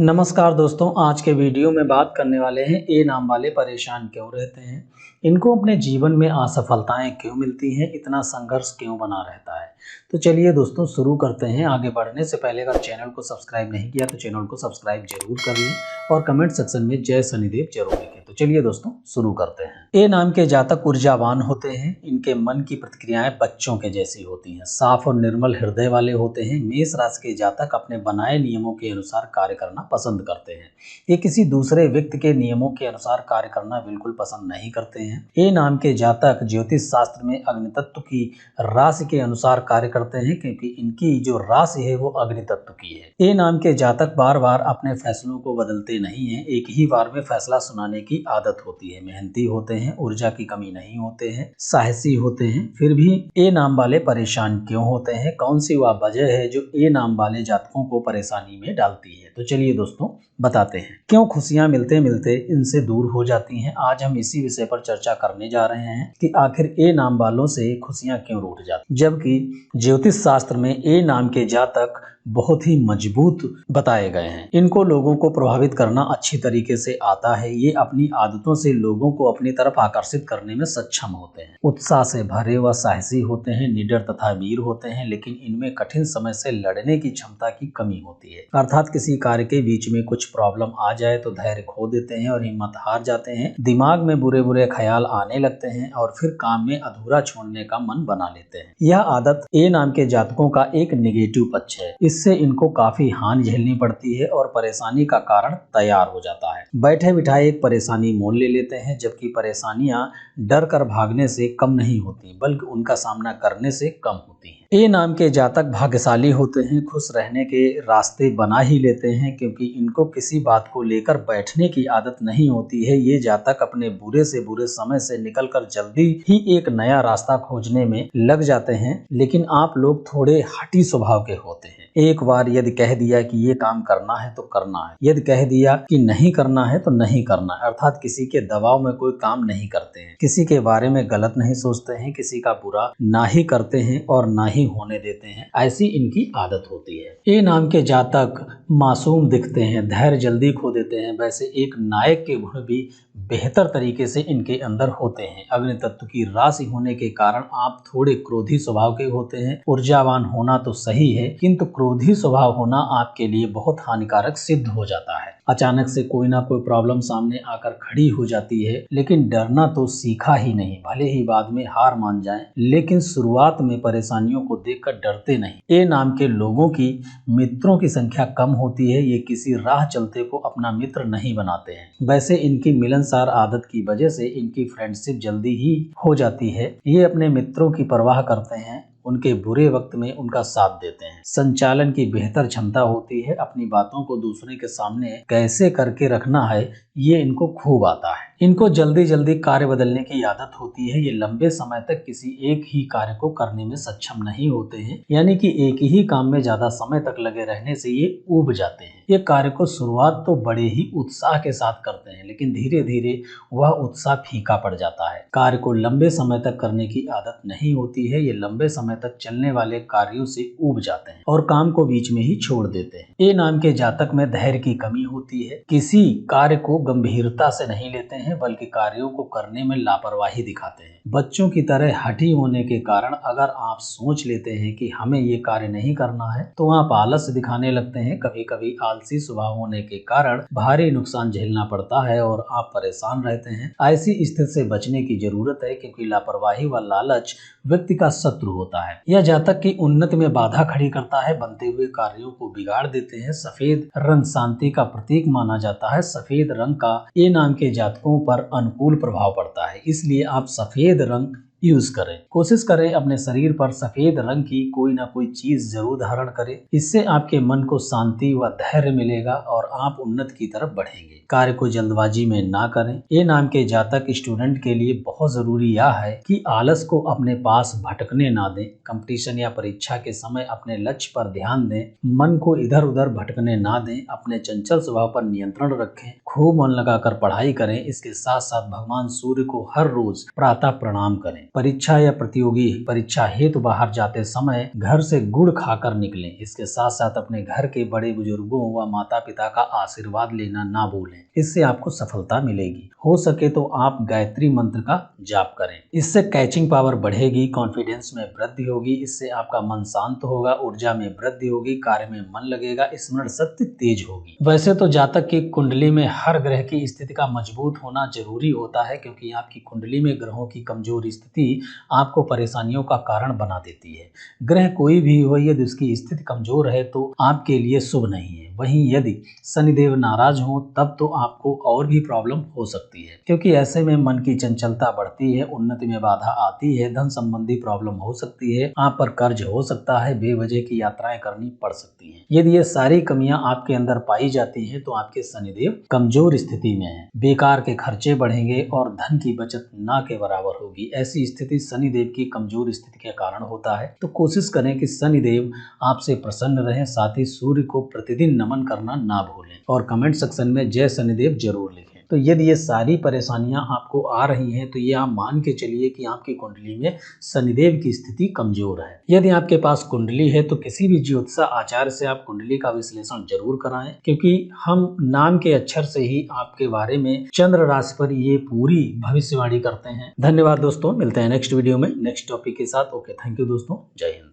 नमस्कार दोस्तों, आज के वीडियो में बात करने वाले हैं ए नाम वाले परेशान क्यों रहते हैं, इनको अपने जीवन में असफलताएं क्यों मिलती हैं, इतना संघर्ष क्यों बना रहता है। तो चलिए दोस्तों शुरू करते हैं। आगे बढ़ने से पहले अगर चैनल को सब्सक्राइब नहीं किया तो चैनल को सब्सक्राइब जरूर कर लें और कमेंट सेक्शन में जय शनिदेव जरूर लिखें। तो चलिए दोस्तों शुरू करते हैं। ए नाम के जातक ऊर्जावान होते हैं। इनके मन की प्रतिक्रियाएं बच्चों के जैसी होती हैं, साफ और निर्मल हृदय वाले होते हैं। मेष राशि के जातक अपने बनाए नियमों के अनुसार कार्य करना पसंद करते हैं। ये किसी दूसरे व्यक्ति के नियमों के अनुसार कार्य करना बिल्कुल पसंद नहीं करते हैं। ए नाम के जातक ज्योतिष शास्त्र में अग्नि तत्व की राशि के अनुसार कार्य करते हैं, क्योंकि इनकी जो राशि है वो अग्नि तत्व की है। ए नाम के जातक बार बार अपने फैसलों को बदलते नहीं हैं, एक ही बार में फैसला सुनाने की आदत होती है। मेहनती होते हैं, ऊर्जा की कमी नहीं होते हैं, साहसी होते हैं। फिर भी ए नाम वाले परेशान क्यों होते हैं, कौन सी वह वजह है जो ए नाम वाले जातकों को परेशानी में डालती है। तो चलिए दोस्तों बताते हैं क्यों खुशियां मिलते मिलते इनसे दूर हो जाती हैं। आज हम इसी विषय पर चर्चा करने जा रहे हैं कि आखिर ए नाम वालों से खुशियां क्यों रूठ जाती, जबकि ज्योतिष शास्त्र में ए नाम के जातक बहुत ही मजबूत बताए गए हैं। इनको लोगों को प्रभावित करना अच्छी तरीके से आता है। ये अपनी आदतों से लोगों को अपनी तरफ आकर्षित करने में सक्षम होते हैं। उत्साह से भरे व साहसी होते हैं, निडर तथा वीर होते हैं, लेकिन इनमें कठिन समय से लड़ने की क्षमता की कमी होती है। अर्थात किसी कार्य के बीच में कुछ प्रॉब्लम आ जाए तो धैर्य खो देते हैं और हिम्मत हार जाते हैं। दिमाग में बुरे बुरे ख्याल आने लगते हैं और फिर काम में अधूरा छोड़ने का मन बना लेते हैं। यह आदत ए नाम के जातकों का एक नेगेटिव पक्ष है। इससे इनको काफी हानि झेलनी पड़ती है और परेशानी का कारण तैयार हो जाता है। बैठे बिठाए एक परेशानी मोल ले लेते हैं, जबकि परेशानियां डर कर भागने से कम नहीं होती बल्कि उनका सामना करने से कम होती हैं। ए नाम के जातक भाग्यशाली होते हैं, खुश रहने के रास्ते बना ही लेते हैं, क्योंकि इनको किसी बात को लेकर बैठने की आदत नहीं होती है। ये जातक अपने बुरे से बुरे समय से निकलकर जल्दी ही एक नया रास्ता खोजने में लग जाते हैं। लेकिन आप लोग थोड़े हठी स्वभाव के होते हैं। एक बार यदि कह दिया कि ये काम करना है तो करना है, यदि कह दिया कि नहीं करना है तो नहीं करना है। अर्थात किसी के दबाव में कोई काम नहीं करते हैं, किसी के बारे में गलत नहीं सोचते हैं, किसी का बुरा ना ही करते हैं और ना ही होने देते हैं। ऐसी इनकी आदत होती है। ए नाम के जातक मासूम दिखते हैं, धैर्य जल्दी खो देते हैं। वैसे एक नायक के गुण भी बेहतर तरीके से इनके अंदर होते हैं। अग्नि तत्व की राशि होने के कारण आप थोड़े क्रोधी स्वभाव के होते हैं। ऊर्जावान होना तो सही है, किंतु क्रोधी स्वभाव होना आपके लिए बहुत हानिकारक सिद्ध हो जाता है। अचानक से कोई ना कोई प्रॉब्लम सामने आकर खड़ी हो जाती है, लेकिन डरना तो सीखा ही नहीं। भले ही बाद में हार मान जाएं, लेकिन शुरुआत में परेशानियों को देखकर डरते नहीं। ए नाम के लोगों की मित्रों की संख्या कम होती है। ये किसी राह चलते को अपना मित्र नहीं बनाते हैं। वैसे इनकी मिलनसार आदत की वजह से इनकी फ्रेंडशिप जल्दी ही हो जाती है। ये अपने मित्रों की परवाह करते हैं, उनके बुरे वक्त में उनका साथ देते हैं। संचालन की बेहतर क्षमता होती है। अपनी बातों को दूसरे के सामने कैसे करके रखना है ये इनको खूब आता है। इनको जल्दी जल्दी कार्य बदलने की आदत होती है। ये लंबे समय तक किसी एक ही कार्य को करने में सक्षम नहीं होते हैं, यानी कि एक ही काम में ज्यादा समय तक लगे रहने से ये ऊब जाते हैं। ये कार्य को शुरुआत तो बड़े ही उत्साह के साथ करते हैं, लेकिन धीरे धीरे वह उत्साह फीका पड़ जाता है। कार्य को लंबे समय तक करने की आदत नहीं होती है। ये लंबे समय तक चलने वाले कार्यों से ऊब जाते हैं और काम को बीच में ही छोड़ देते हैं। ए नाम के जातक में धैर्य की कमी होती है। किसी कार्य को गंभीरता से नहीं लेते हैं, बल्कि कार्यों को करने में लापरवाही दिखाते हैं। बच्चों की तरह हठी होने के कारण अगर आप सोच लेते हैं कि हमें ये कार्य नहीं करना है तो आप आलस दिखाने लगते हैं। कभी कभी आलसी स्वभाव होने के कारण भारी नुकसान झेलना पड़ता है और आप परेशान रहते हैं। ऐसी स्थिति से बचने की जरूरत है, क्योंकि लापरवाही व लालच व्यक्ति का शत्रु होता है। यह जातक की उन्नति में बाधा खड़ी करता है, बनते हुए कार्यों को बिगाड़ देते हैं। सफेद रंग शांति का प्रतीक माना जाता है। सफेद रंग का ए नाम के जातकों पर अनुकूल प्रभाव पड़ता है, इसलिए आप सफेद रंग यूज करें। कोशिश करें अपने शरीर पर सफेद रंग की कोई ना कोई चीज जरूर धारण करें। इससे आपके मन को शांति व धैर्य मिलेगा और आप उन्नति की तरफ बढ़ेंगे। कार्य को जल्दबाजी में ना करें। ए नाम के जातक स्टूडेंट के लिए बहुत जरूरी यह है कि आलस को अपने पास भटकने ना दें। कंपटीशन या परीक्षा के समय अपने लक्ष्य पर ध्यान दें, मन को इधर उधर भटकने ना दें। अपने चंचल स्वभाव पर नियंत्रण रखें, खूब मन लगाकर पढ़ाई करें। इसके साथ साथ भगवान सूर्य को हर रोज प्रातः प्रणाम करें। परीक्षा या प्रतियोगी परीक्षा हेतु बाहर जाते समय घर से गुड़ खाकर निकलें। इसके साथ साथ अपने घर के बड़े बुजुर्गों व माता पिता का आशीर्वाद लेना ना भूलें, इससे आपको सफलता मिलेगी। हो सके तो आप गायत्री मंत्र का जाप करें, इससे कैचिंग पावर बढ़ेगी, कॉन्फिडेंस में वृद्धि होगी, इससे आपका मन शांत होगा, ऊर्जा में वृद्धि होगी, कार्य में मन लगेगा, स्मरण शक्ति तेज होगी। वैसे तो जातक की कुंडली में हर ग्रह की स्थिति का मजबूत होना जरूरी होता है, क्योंकि आपकी कुंडली में ग्रहों की कमजोर स्थिति आपको परेशानियों का कारण बना देती है। ग्रह कोई भी हो, यदि उसकी स्थिति कमजोर है तो आपके लिए शुभ नहीं है। वहीं यदि शनिदेव नाराज हो तब तो आपको और भी प्रॉब्लम हो सकती है, क्योंकि ऐसे में मन की चंचलता बढ़ती है, उन्नति में बाधा आती है, धन संबंधी प्रॉब्लम हो सकती है, आप पर कर्ज हो सकता है, बेवजह की यात्राएं करनी पड़ सकती हैं। यदि ये सारी कमियां आपके अंदर पाई जाती हैं तो आपके शनिदेव कमजोर स्थिति में हैं, बेकार के खर्चे बढ़ेंगे और धन की बचत ना के बराबर होगी। ऐसी स्थिति शनिदेव की कमजोर स्थिति के कारण होता है। तो कोशिश करें कि शनिदेव आपसे प्रसन्न रहें, साथ ही सूर्य को प्रतिदिन नमन करना ना भूलें और कमेंट सेक्शन में जय शनिदेव जरूर लिखें। तो यदि ये सारी परेशानियां आपको आ रही हैं तो ये आप मान के चलिए कि आपकी कुंडली में शनिदेव की स्थिति कमजोर है। यदि आपके पास कुंडली है तो किसी भी ज्योतिष आचार्य से आप कुंडली का विश्लेषण जरूर कराएं, क्योंकि हम नाम के अक्षर से ही आपके बारे में चंद्र राशि पर ये पूरी भविष्यवाणी करते हैं। धन्यवाद दोस्तों, मिलते हैं नेक्स्ट वीडियो में नेक्स्ट टॉपिक के साथ। ओके, थैंक यू दोस्तों, जय हिंद।